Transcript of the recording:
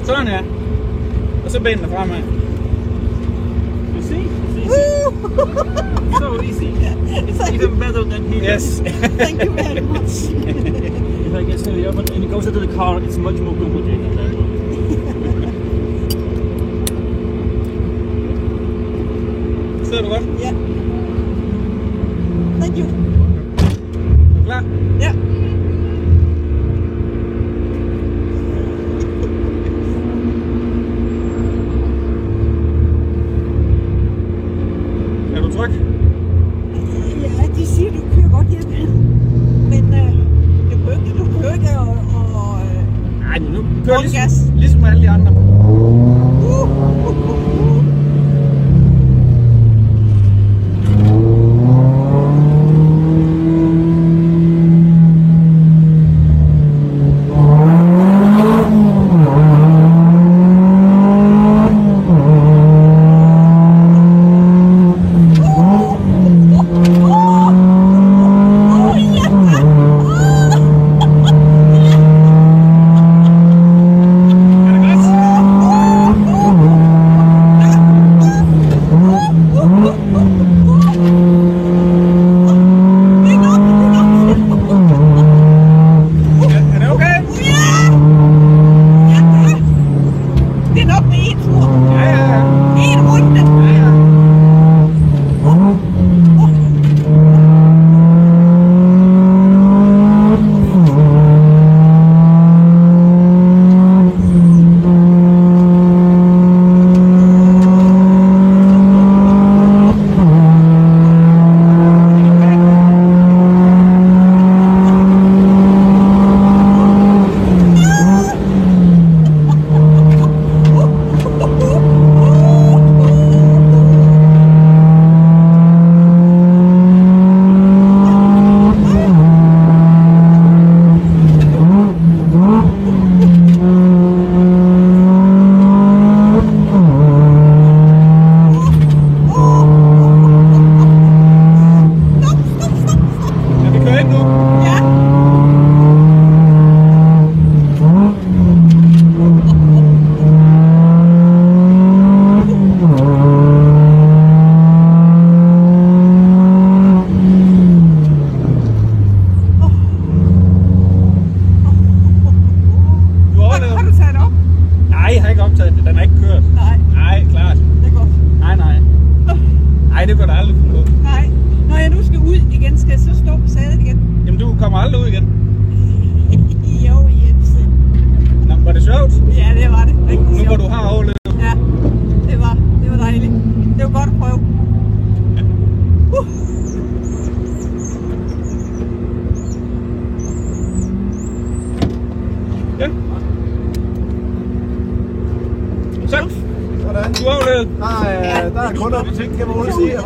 Sådan ja. Og så benene fremad. You see? So easy. It's even better than here. Yes. Thank you very much. If I get silly up and it goes into the car, it's much more complicated than that one. Sidder du godt? Ja. Thank you. Er du klar? Ja. Er du tryg? Ja, de siger, du kører godt hjem. Men du behøver ikke at Nej, nu kører gas. ligesom alle de andre. Den er ikke kørt. Nej. Nej, klart. Det er godt. Nej. Nej, det går der aldrig finde på. Nej. Når jeg nu skal ud igen, skal jeg så stå på sædet igen? Jamen, du kommer aldrig ud igen. Jo, Jensen. Nå, var det sjovt? Ja, det var det. Rigtig Nu hvor sjovt. du har overlevet. Ja, det var dejligt. Det var godt at prøve. Ja. Så. Sådan. Du har overlevet. Der er kunder, vi ikke kan sige.